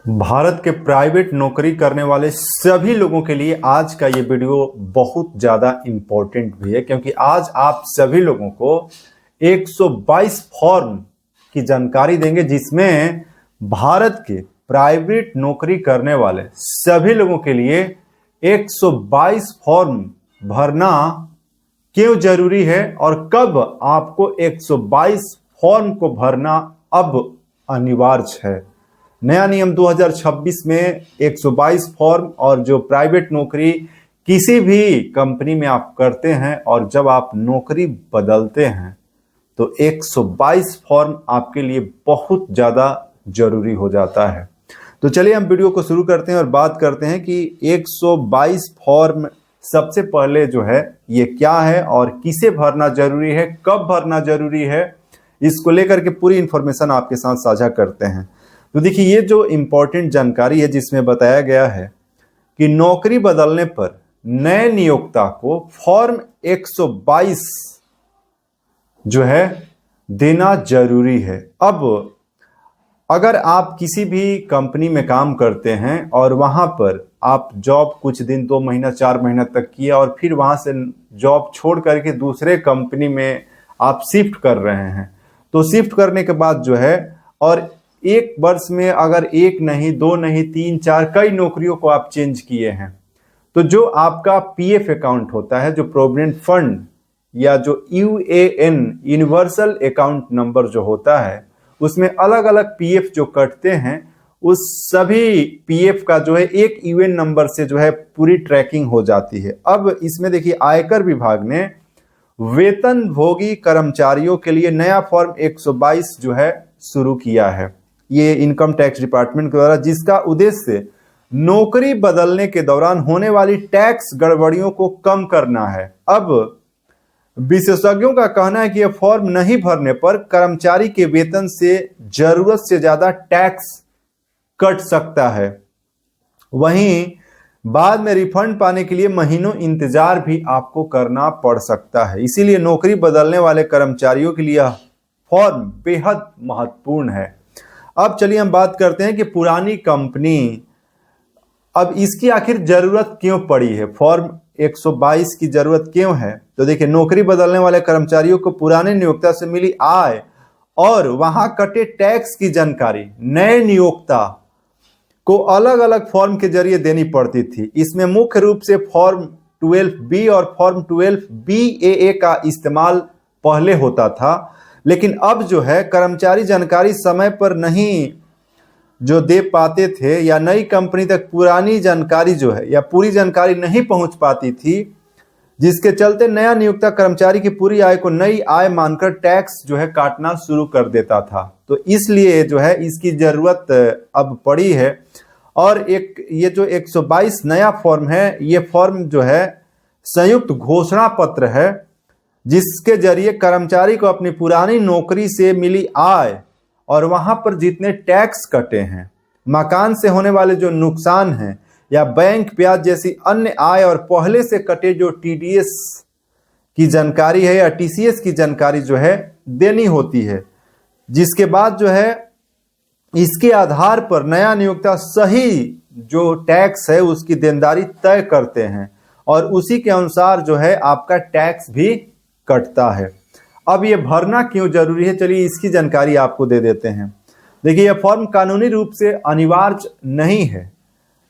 भारत के प्राइवेट नौकरी करने वाले सभी लोगों के लिए आज का ये वीडियो बहुत ज़्यादा इम्पोर्टेंट भी है, क्योंकि आज आप सभी लोगों को 122 फॉर्म की जानकारी देंगे, जिसमें भारत के प्राइवेट नौकरी करने वाले सभी लोगों के लिए 122 फॉर्म भरना क्यों जरूरी है और कब आपको 122 फॉर्म को भरना अब अनिवार्य है। नया नियम 2026 में 122 फॉर्म, और जो प्राइवेट नौकरी किसी भी कंपनी में आप करते हैं और जब आप नौकरी बदलते हैं तो 122 फॉर्म आपके लिए बहुत ज़्यादा जरूरी हो जाता है। तो चलिए हम वीडियो को शुरू करते हैं और बात करते हैं कि 122 फॉर्म सबसे पहले जो है ये क्या है और किसे भरना जरूरी है, कब भरना जरूरी है, इसको लेकर के पूरी इंफॉर्मेशन आपके साथ साझा करते हैं। तो देखिए, ये जो इम्पोर्टेंट जानकारी है जिसमें बताया गया है कि नौकरी बदलने पर नए नियोक्ता को फॉर्म 122 जो है देना जरूरी है। अब अगर आप किसी भी कंपनी में काम करते हैं और वहां पर आप जॉब कुछ दिन 2 महीना 4 महीना तक किया और फिर वहां से जॉब छोड़ करके दूसरे कंपनी में आप शिफ्ट कर रहे हैं, तो शिफ्ट करने के बाद जो है और 1 वर्ष में अगर 1 नहीं 2 नहीं 3 4 कई नौकरियों को आप चेंज किए हैं, तो जो आपका पीएफ अकाउंट होता है, जो प्रोविडेंट फंड या जो यूएएन यूनिवर्सल अकाउंट नंबर जो होता है, उसमें अलग अलग पीएफ जो कटते हैं, उस सभी पीएफ का जो है एक यूएन नंबर से जो है पूरी ट्रैकिंग हो जाती है। अब इसमें देखिए, आयकर विभाग ने वेतन भोगी कर्मचारियों के लिए नया फॉर्म 122 जो है शुरू किया है, ये इनकम टैक्स डिपार्टमेंट के द्वारा, जिसका उद्देश्य नौकरी बदलने के दौरान होने वाली टैक्स गड़बड़ियों को कम करना है। अब विशेषज्ञों का कहना है कि यह फॉर्म नहीं भरने पर कर्मचारी के वेतन से जरूरत से ज्यादा टैक्स कट सकता है। वहीं बाद में रिफंड पाने के लिए महीनों इंतजार भी आपको करना पड़ सकता है। इसीलिए नौकरी बदलने वाले कर्मचारियों के लिए यह फॉर्म बेहद महत्वपूर्ण है। अब चलिए हम बात करते हैं कि पुरानी कंपनी, अब इसकी आखिर जरूरत क्यों पड़ी है, फॉर्म 122 की जरूरत क्यों है। तो देखिए, नौकरी बदलने वाले कर्मचारियों को पुराने नियोक्ता से मिली आय और वहां कटे टैक्स की जानकारी नए नियोक्ता को अलग अलग फॉर्म के जरिए देनी पड़ती थी। इसमें मुख्य रूप से फॉर्म 12B और फॉर्म 12BAA का इस्तेमाल पहले होता था, लेकिन अब जो है कर्मचारी जानकारी समय पर नहीं जो दे पाते थे या नई कंपनी तक पुरानी जानकारी जो है या पूरी जानकारी नहीं पहुंच पाती थी, जिसके चलते नया नियोक्ता कर्मचारी की पूरी आय को नई आय मानकर टैक्स जो है काटना शुरू कर देता था। तो इसलिए जो है इसकी जरूरत अब पड़ी है। और एक ये जो 122 नया फॉर्म है, ये फॉर्म जो है संयुक्त घोषणा पत्र है, जिसके जरिए कर्मचारी को अपनी पुरानी नौकरी से मिली आय और वहां पर जितने टैक्स कटे हैं, मकान से होने वाले जो नुकसान हैं या बैंक ब्याज जैसी अन्य आय और पहले से कटे जो टीडीएस की जानकारी है या टीसीएस की जानकारी जो है देनी होती है, जिसके बाद जो है इसके आधार पर नया नियोक्ता सही जो टैक्स है उसकी देनदारी तय करते हैं और उसी के अनुसार जो है आपका टैक्स भी कटता है। अब ये भरना क्यों जरूरी है, चलिए इसकी जानकारी आपको दे देते हैं। देखिए, यह फॉर्म कानूनी रूप से अनिवार्य नहीं है,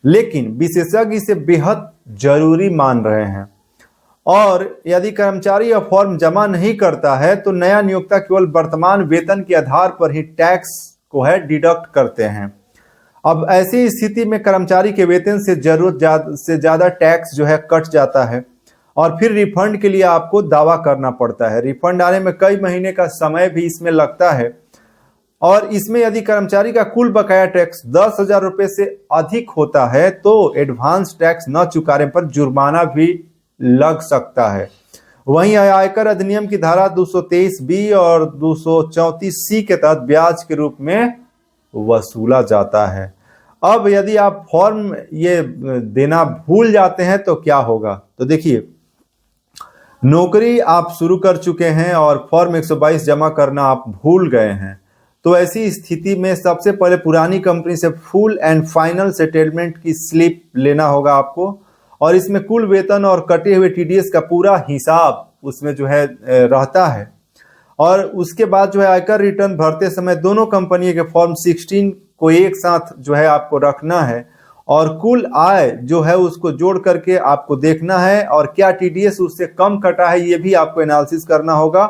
लेकिन विशेषज्ञ इसे बेहद जरूरी मान रहे हैं। और यदि कर्मचारी यह फॉर्म जमा नहीं करता है तो नया नियोक्ता केवल वर्तमान वेतन के आधार पर ही टैक्स को है डिडक्ट करते हैं। अब ऐसी स्थिति में कर्मचारी के वेतन से जरूरत से ज्यादा टैक्स जो है कट जाता है और फिर रिफंड के लिए आपको दावा करना पड़ता है। रिफंड आने में कई महीने का समय भी इसमें लगता है और इसमें यदि कर्मचारी का कुल बकाया टैक्स 10,000 रुपये से अधिक होता है तो एडवांस टैक्स न चुकाने पर जुर्माना भी लग सकता है। वहीं आयकर अधिनियम की धारा 223B और 234C के तहत ब्याज के रूप में वसूला जाता है। अब यदि आप फॉर्म ये देना भूल जाते हैं तो क्या होगा। तो देखिए, नौकरी आप शुरू कर चुके हैं और फॉर्म 122 जमा करना आप भूल गए हैं, तो ऐसी स्थिति में सबसे पहले पुरानी कंपनी से फुल एंड फाइनल सेटलमेंट की स्लिप लेना होगा आपको, और इसमें कुल वेतन और कटे हुए टीडीएस का पूरा हिसाब उसमें जो है रहता है। और उसके बाद जो है आयकर रिटर्न भरते समय दोनों कंपनी के फॉर्म 16 को एक साथ जो है आपको रखना है, और कुल आय जो है उसको जोड़ करके आपको देखना है, और क्या टीडीएस उससे कम कटा है ये भी आपको एनालिसिस करना होगा।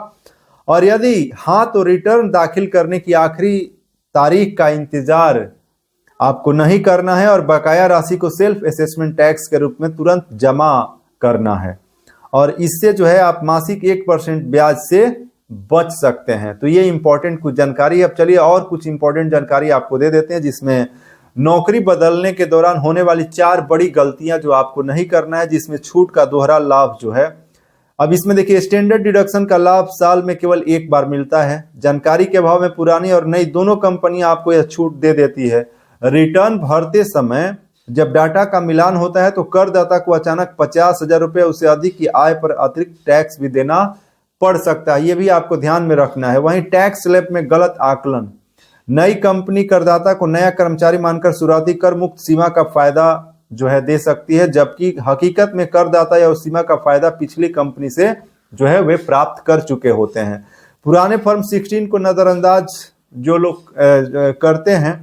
और यदि हाँ तो रिटर्न दाखिल करने की आखिरी तारीख का इंतजार आपको नहीं करना है, और बकाया राशि को सेल्फ असेसमेंट टैक्स के रूप में तुरंत जमा करना है, और इससे जो है आप मासिक 1% ब्याज से बच सकते हैं। तो ये इंपॉर्टेंट कुछ जानकारी। अब चलिए और कुछ इंपॉर्टेंट जानकारी आपको दे देते हैं, जिसमें नौकरी बदलने के दौरान होने वाली 4 बड़ी गलतियां जो आपको नहीं करना है, जिसमें छूट का दोहरा लाभ जो है। अब इसमें देखिए, स्टैंडर्ड डिडक्शन का लाभ साल में केवल एक बार मिलता है। जानकारी के अभाव में पुरानी और नई दोनों कंपनियां आपको यह छूट दे देती है। रिटर्न भरते समय जब डाटा का मिलान होता है तो करदाता को अचानक 50,000 रुपये उससे अधिक की आय पर अतिरिक्त टैक्स भी देना पड़ सकता है, ये भी आपको ध्यान में रखना है। वहीं टैक्स स्लैब में गलत आकलन, नई कंपनी करदाता को नया कर्मचारी मानकर शुरुआती कर मुक्त सीमा का फायदा जो है दे सकती है, जबकि हकीकत में करदाता या उस सीमा का फायदा पिछली कंपनी से जो है वे प्राप्त कर चुके होते हैं। पुराने फॉर्म 16 को नजरअंदाज जो लोग करते हैं,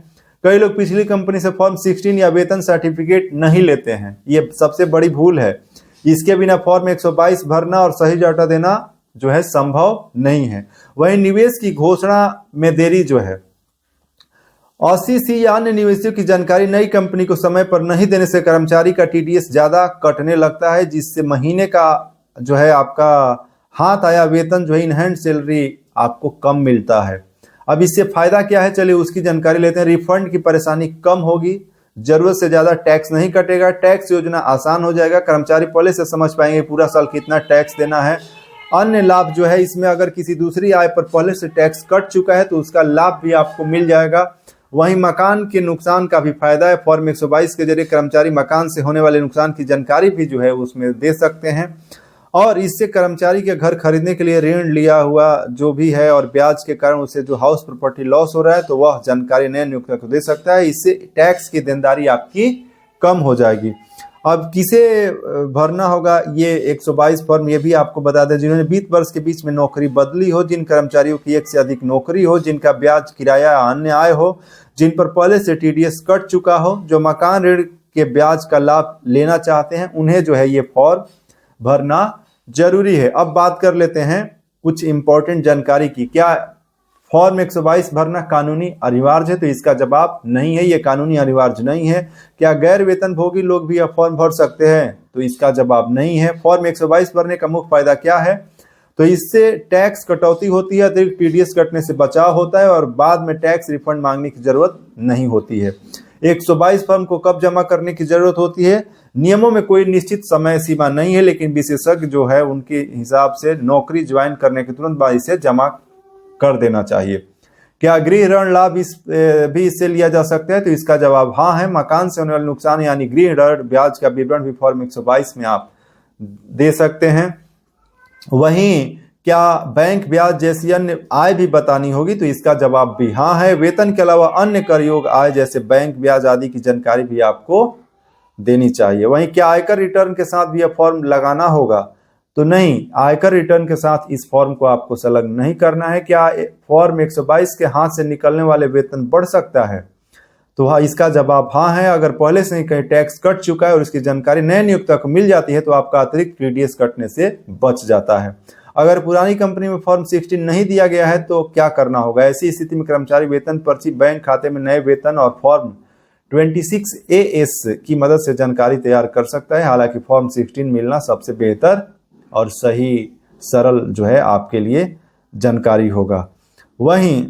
कई लोग पिछली कंपनी से फॉर्म 16 या वेतन सर्टिफिकेट नहीं लेते हैं, ये सबसे बड़ी भूल है। इसके बिना फॉर्म 122 भरना और सही डाटा देना जो है संभव नहीं है। वहीं निवेश की घोषणा में देरी जो है, 80C या अन्य निवेशों की जानकारी नई कंपनी को समय पर नहीं देने से कर्मचारी का टीडीएस ज्यादा कटने लगता है, जिससे महीने का जो है आपका हाथ आया वेतन जो है इन हैंड सैलरी आपको कम मिलता है। अब इससे फायदा क्या है, चलिए उसकी जानकारी लेते हैं। रिफंड की परेशानी कम होगी, जरूरत से ज्यादा टैक्स नहीं कटेगा, टैक्स योजना आसान हो जाएगा, कर्मचारी पहले से समझ पाएंगे पूरा साल कितना टैक्स देना है। अन्य लाभ जो है इसमें, अगर किसी दूसरी आय पर पहले से टैक्स कट चुका है तो उसका लाभ भी आपको मिल जाएगा। वहीं मकान के नुकसान का भी फायदा है। फॉर्म 122 के जरिए कर्मचारी मकान से होने वाले नुकसान की जानकारी भी जो है उसमें दे सकते हैं, और इससे कर्मचारी के घर खरीदने के लिए ऋण लिया हुआ जो भी है और ब्याज के कारण उसे जो हाउस प्रॉपर्टी लॉस हो रहा है तो वह जानकारी नए नियोक्ता को दे सकता है। इससे टैक्स की देनदारी आपकी कम हो जाएगी। अब किसे भरना होगा ये 122 फॉर्म, ये भी आपको बता दें, जिन्होंने 20 वर्ष के बीच में नौकरी बदली हो, जिन कर्मचारियों की एक से अधिक नौकरी हो, जिनका ब्याज किराया अन्य आय हो, जिन पर पहले से टीडीएस कट चुका हो, जो मकान ऋण के ब्याज का लाभ लेना चाहते हैं, उन्हें जो है ये फॉर्म भरना जरूरी है। अब बात कर लेते हैं कुछ इंपॉर्टेंट जानकारी की। क्या फॉर्म 122 भरना कानूनी अनिवार्य है? तो इसका जवाब नहीं है, ये कानूनी अनिवार्य नहीं है। क्या गैर वेतन भोगी लोग भी यह फॉर्म भर सकते हैं? तो इसका जवाब नहीं है। फॉर्म 122 भरने का मुख्य फायदा क्या है? तो इससे टैक्स कटौती होती है, अतिरिक्त टीडीएस कटने से बचाव होता है और बाद में टैक्स रिफंड मांगने की जरूरत नहीं होती है। 122 फॉर्म को कब जमा करने की जरूरत होती है? नियमों में कोई निश्चित समय सीमा नहीं है, लेकिन विशेषज्ञ जो है उनके हिसाब से नौकरी ज्वाइन करने के तुरंत बाद इसे जमा कर देना चाहिए। क्या गृह ऋण लाभ भी इससे लिया जा सकता है? तो इसका जवाब हाँ है। मकान से होने वाले नुकसान यानी गृह ऋण ब्याज का विवरण भी फॉर्म 122 में आप दे सकते हैं। वहीं क्या बैंक ब्याज जैसी अन्य आय भी बतानी होगी? तो इसका जवाब भी हाँ है। वेतन के अलावा अन्य कर योग आय जैसे बैंक ब्याज आदि की जानकारी भी आपको देनी चाहिए। वहीं क्या आयकर रिटर्न के साथ भी यह फॉर्म लगाना होगा? तो नहीं, आयकर रिटर्न के साथ इस फॉर्म को आपको संलग्न नहीं करना है। क्या फॉर्म 122 के हाथ से निकलने वाले वेतन बढ़ सकता है? तो हाँ, इसका जवाब हाँ है। अगर पहले से ही कहीं टैक्स कट चुका है और इसकी जानकारी नए नियोक्ता को मिल जाती है तो आपका अतिरिक्त टीडीएस कटने से बच जाता है। अगर पुरानी कंपनी में फॉर्म 16 नहीं दिया गया है तो क्या करना होगा? ऐसी स्थिति में कर्मचारी वेतन पर्ची बैंक खाते में नए वेतन और फॉर्म 26AS की मदद से जानकारी तैयार कर सकता है। हालांकि फॉर्म 16 मिलना सबसे बेहतर और सही सरल जो है आपके लिए जानकारी होगा। वहीं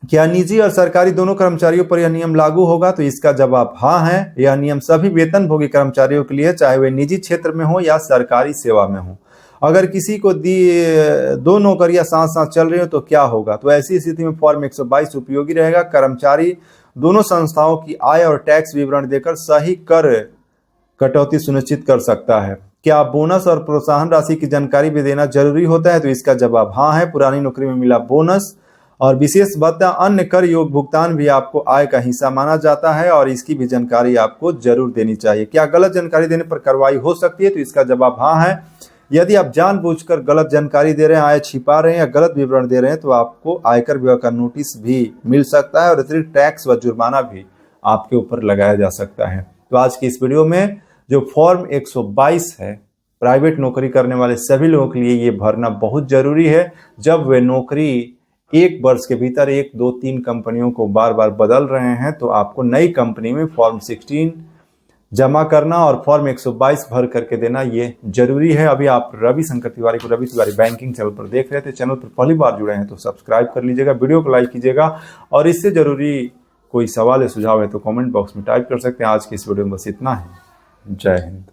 क्या निजी और सरकारी दोनों कर्मचारियों पर यह नियम लागू होगा? तो इसका जवाब हाँ है। यह नियम सभी वेतनभोगी कर्मचारियों के लिए, चाहे वे निजी क्षेत्र में हो या सरकारी सेवा में हो। अगर किसी को दो नौकरियां साथ साथ चल रही हो तो क्या होगा? तो ऐसी स्थिति में फॉर्म 122 उपयोगी रहेगा। कर्मचारी दोनों संस्थाओं की आय और टैक्स विवरण देकर सही कर कटौती सुनिश्चित कर सकता है। क्या बोनस और प्रोत्साहन राशि की जानकारी भी देना जरूरी होता है? तो इसका जवाब हाँ है। पुरानी नौकरी में मिला बोनस और विशेष भत्ता अन्य कर योग्य भुगतान भी आपको आय का हिस्सा माना जाता है और इसकी भी जानकारी आपको जरूर देनी चाहिए। क्या गलत जानकारी देने पर कार्रवाई हो सकती है? तो इसका जवाब हाँ है। यदि आप जानबूझकर गलत जानकारी दे रहे हैं, आय छिपा रहे हैं या गलत विवरण दे रहे हैं तो आपको आयकर विभाग का नोटिस भी मिल सकता है और अतिरिक्त टैक्स व जुर्माना भी आपके ऊपर लगाया जा सकता है। तो आज की इस वीडियो में जो फॉर्म 122 है, प्राइवेट नौकरी करने वाले सभी लोगों के लिए ये भरना बहुत जरूरी है। जब वे नौकरी 1 वर्ष के भीतर 1, 2, 3 कंपनियों को बार बार बदल रहे हैं तो आपको नई कंपनी में फॉर्म 16 जमा करना और फॉर्म 122 भर करके देना ये जरूरी है। अभी आप रवि शंकर तिवारी को रवि तिवारी बैंकिंग चैनल पर देख रहे थे। चैनल पर पहली बार जुड़े हैं तो सब्सक्राइब कर लीजिएगा, वीडियो को लाइक कीजिएगा और इससे जरूरी कोई सवाल या सुझाव है तो कमेंट बॉक्स में टाइप कर सकते हैं। आज की इस वीडियो में बस इतना ही। जय हिंद।